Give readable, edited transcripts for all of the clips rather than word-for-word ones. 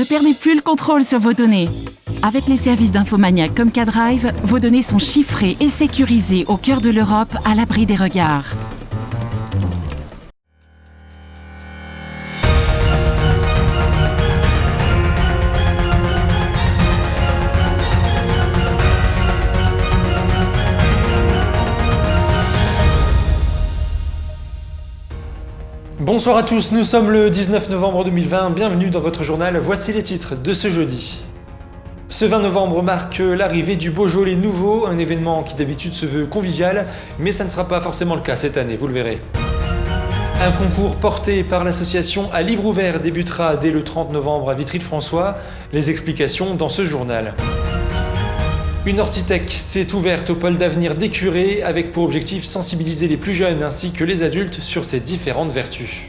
perdez plus le contrôle sur vos données. Avec les services d'Infomania comme K-Drive, vos données sont chiffrées et sécurisées au cœur de l'Europe, à l'abri des regards. Bonsoir à tous, nous sommes le 19 novembre 2020, bienvenue dans votre journal, voici les titres de ce jeudi. Ce 20 novembre marque l'arrivée du Beaujolais nouveau, un événement qui d'habitude se veut convivial, mais ça ne sera pas forcément le cas cette année, vous le verrez. Un concours porté par l'association À Livre Ouvert débutera dès le 30 novembre à Vitry-le-François, les explications dans ce journal. Une hortithèque s'est ouverte au pôle d'avenir d'Écuré avec pour objectif sensibiliser les plus jeunes ainsi que les adultes sur ses différentes vertus.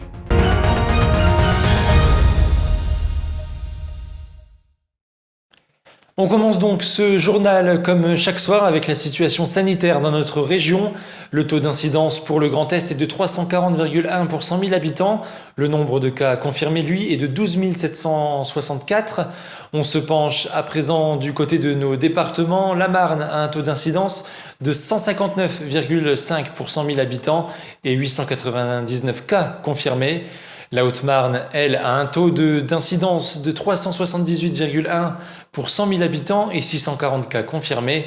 On commence donc ce journal comme chaque soir avec la situation sanitaire dans notre région. Le taux d'incidence pour le Grand Est est de 340,1 pour 100 000 habitants. Le nombre de cas confirmés, lui, est de 12 764. On se penche à présent du côté de nos départements. La Marne a un taux d'incidence de 159,5 pour 100 000 habitants et 899 cas confirmés. La Haute-Marne, elle, a un taux d'incidence de 378,1 pour 100 000 habitants et 640 cas confirmés.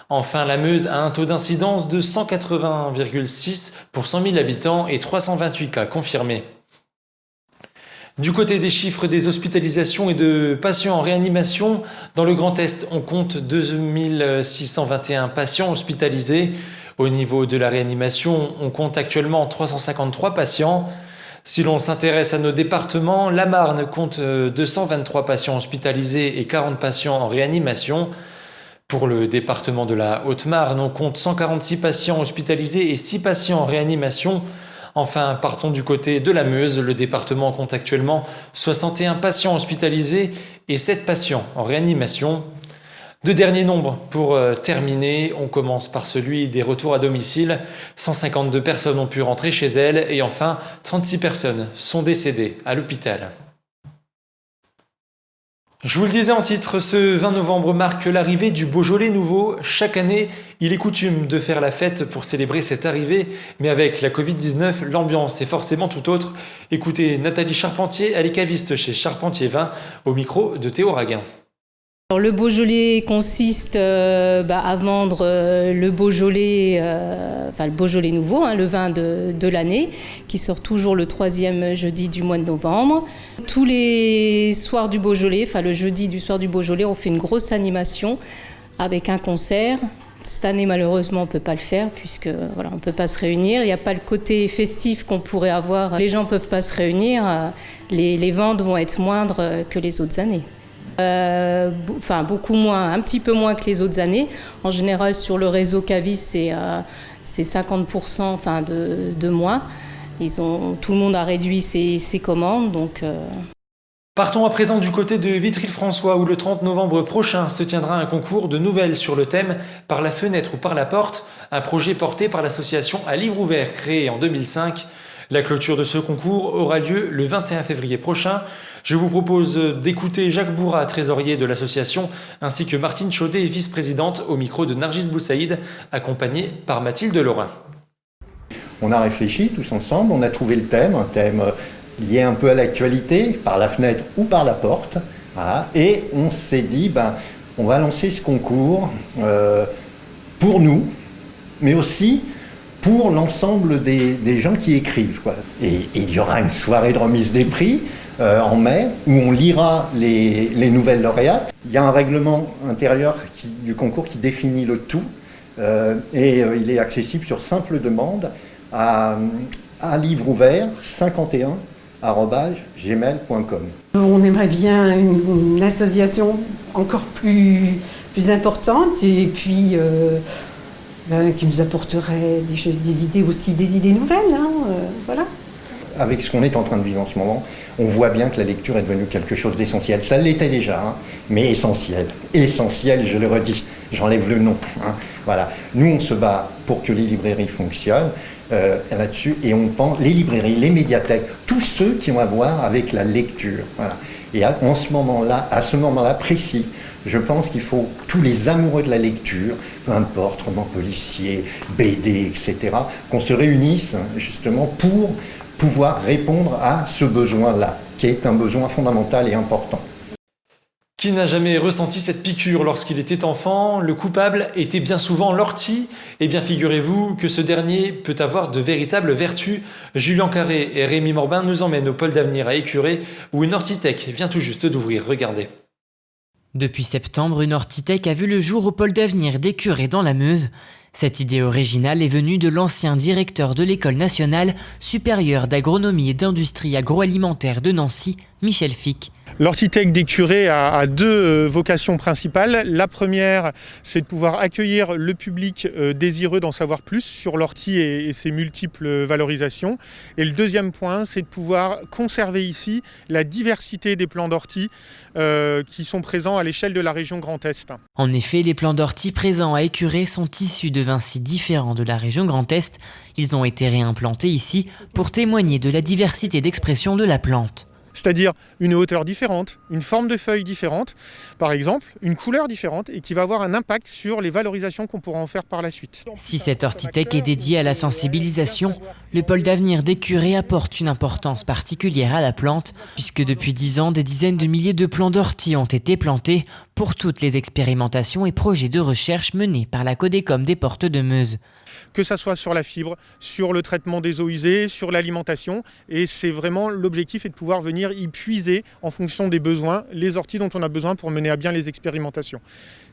Enfin, la Meuse a un taux d'incidence de 180,6 pour 100 000 habitants et 328 cas confirmés. Du côté des chiffres des hospitalisations et de patients en réanimation, dans le Grand Est, on compte 2621 patients hospitalisés. Au niveau de la réanimation, on compte actuellement 353 patients. Si l'on s'intéresse à nos départements, la Marne compte 223 patients hospitalisés et 40 patients en réanimation. Pour le département de la Haute-Marne, on compte 146 patients hospitalisés et 6 patients en réanimation. Enfin, partons du côté de la Meuse. Le département compte actuellement 61 patients hospitalisés et 7 patients en réanimation. Deux derniers nombres pour terminer, on commence par celui des retours à domicile. 152 personnes ont pu rentrer chez elles et enfin 36 personnes sont décédées à l'hôpital. Je vous le disais en titre, ce 20 novembre marque l'arrivée du Beaujolais nouveau. Chaque année, il est coutume de faire la fête pour célébrer cette arrivée, mais avec la Covid-19, l'ambiance est forcément tout autre. Écoutez Nathalie Charpentier, elle est caviste chez Charpentier Vin, au micro de Théo Raguin. Alors, le Beaujolais consiste à vendre le Beaujolais, le Beaujolais nouveau, le vin de l'année, qui sort toujours le 3e jeudi du mois de novembre. Tous les soirs du Beaujolais, le jeudi du soir du Beaujolais, on fait une grosse animation avec un concert. Cette année, malheureusement, on ne peut pas le faire puisque on ne peut pas se réunir. Il n'y a pas le côté festif qu'on pourrait avoir. Les gens ne peuvent pas se réunir. Les ventes vont être moindres que les autres années. Beaucoup moins, un petit peu moins que les autres années. En général, sur le réseau Cavis, c'est 50% de moins. Tout le monde a réduit ses commandes. Partons à présent du côté de Vitry-le-François où le 30 novembre prochain se tiendra un concours de nouvelles sur le thème « Par la fenêtre ou par la porte », un projet porté par l'association À Livre Ouvert créée en 2005. La clôture de ce concours aura lieu le 21 février prochain. Je vous propose d'écouter Jacques Bourrat, trésorier de l'association, ainsi que Martine Chaudet, vice-présidente, au micro de Nargis Boussaïd, accompagnée par Mathilde Laurin. On a réfléchi tous ensemble, on a trouvé le thème, un thème lié un peu à l'actualité, par la fenêtre ou par la porte. Voilà. Et on s'est dit, on va lancer ce concours pour nous, mais aussi pour l'ensemble des gens qui écrivent, quoi. Et il y aura une soirée de remise des prix en mai où on lira les nouvelles lauréates. Il y a un règlement intérieur du concours qui définit le tout et il est accessible sur simple demande à livre ouvert 51@gmail.com. On aimerait bien une association encore plus importante et puis qui nous apporterait des idées aussi, des idées nouvelles. Voilà. Avec ce qu'on est en train de vivre en ce moment, on voit bien que la lecture est devenue quelque chose d'essentiel. Ça l'était déjà, mais essentiel. Essentiel, je le redis, j'enlève le nom. Voilà. Nous, on se bat pour que les librairies fonctionnent là-dessus et on pense, les librairies, les médiathèques, tous ceux qui ont à voir avec la lecture. Voilà. Et à ce moment-là précis, je pense qu'il faut tous les amoureux de la lecture, peu importe, romans policiers, BD, etc., qu'on se réunisse justement pour pouvoir répondre à ce besoin-là, qui est un besoin fondamental et important. Qui n'a jamais ressenti cette piqûre lorsqu'il était enfant? Le coupable était bien souvent l'ortie. Eh bien, figurez-vous que ce dernier peut avoir de véritables vertus. Julien Carré et Rémi Morbin nous emmènent au pôle d'avenir à Écuré, où une Hortitech vient tout juste d'ouvrir. Regardez. Depuis septembre, une Hortitech a vu le jour au pôle d'avenir d'Écuré dans la Meuse. Cette idée originale est venue de l'ancien directeur de l'École nationale supérieure d'agronomie et d'industrie agroalimentaire de Nancy, Michel Fick. L'Hortitech d'Écuré a deux vocations principales. La première, c'est de pouvoir accueillir le public désireux d'en savoir plus sur l'ortie et ses multiples valorisations. Et le deuxième point, c'est de pouvoir conserver ici la diversité des plants d'ortie qui sont présents à l'échelle de la région Grand Est. En effet, les plants d'ortie présents à Écuré sont issus de vins si différents de la région Grand Est. Ils ont été réimplantés ici pour témoigner de la diversité d'expression de la plante. C'est-à-dire une hauteur différente, une forme de feuille différente, par exemple, une couleur différente et qui va avoir un impact sur les valorisations qu'on pourra en faire par la suite. Si cette Hortitech est dédiée à la sensibilisation, le pôle d'avenir d'Écuré apporte une importance particulière à la plante, puisque depuis 10 ans, des dizaines de milliers de plants d'ortie ont été plantés pour toutes les expérimentations et projets de recherche menés par la Codécom des Portes de Meuse. Que ça soit sur la fibre, sur le traitement des eaux usées, sur l'alimentation. Et c'est vraiment l'objectif est de pouvoir venir y puiser en fonction des besoins, les orties dont on a besoin pour mener à bien les expérimentations.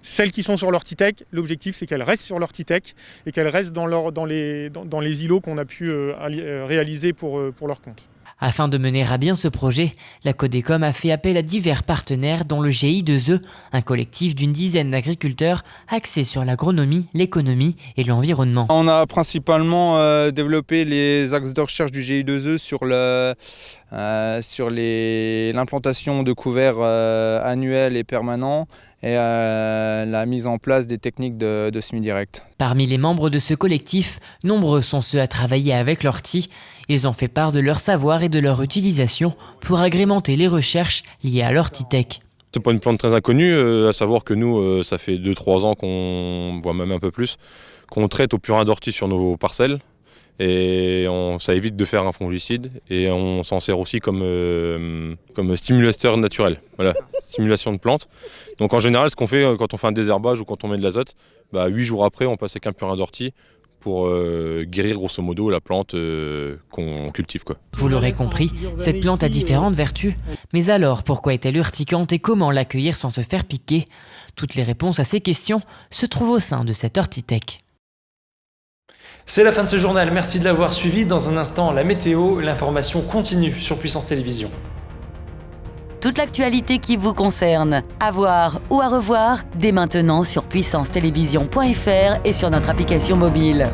Celles qui sont sur l'Hortitech, l'objectif c'est qu'elles restent sur l'Hortitech et qu'elles restent dans les îlots qu'on a pu réaliser pour leur compte. Afin de mener à bien ce projet, la Codécom a fait appel à divers partenaires dont le GI2E, un collectif d'une dizaine d'agriculteurs axé sur l'agronomie, l'économie et l'environnement. On a principalement développé les axes de recherche du GI2E sur l'implantation de couverts annuels et permanents et la mise en place des techniques de semi-direct. Parmi les membres de ce collectif, nombreux sont ceux à travailler avec l'ortie. Ils ont fait part de leur savoir et de leur utilisation pour agrémenter les recherches liées à l'Hortitech. C'est pas une plante très inconnue, à savoir que nous, ça fait 2-3 ans qu'on, voire même un peu plus, qu'on traite au purin d'ortie sur nos parcelles. Et ça évite de faire un fongicide et on s'en sert aussi comme stimulateur naturel, voilà, stimulation de plantes. Donc en général, ce qu'on fait quand on fait un désherbage ou quand on met de l'azote, 8 jours après, on passe avec un purin d'ortie pour guérir grosso modo la plante qu'on cultive, quoi. Vous l'aurez compris, cette plante a différentes vertus. Mais alors, pourquoi est-elle urticante et comment l'accueillir sans se faire piquer? Toutes les réponses à ces questions se trouvent au sein de cette Hortitech. C'est la fin de ce journal, merci de l'avoir suivi. Dans un instant, la météo, l'information continue sur Puissance Télévisions. Toute l'actualité qui vous concerne, à voir ou à revoir, dès maintenant sur puissancetélévision.fr et sur notre application mobile.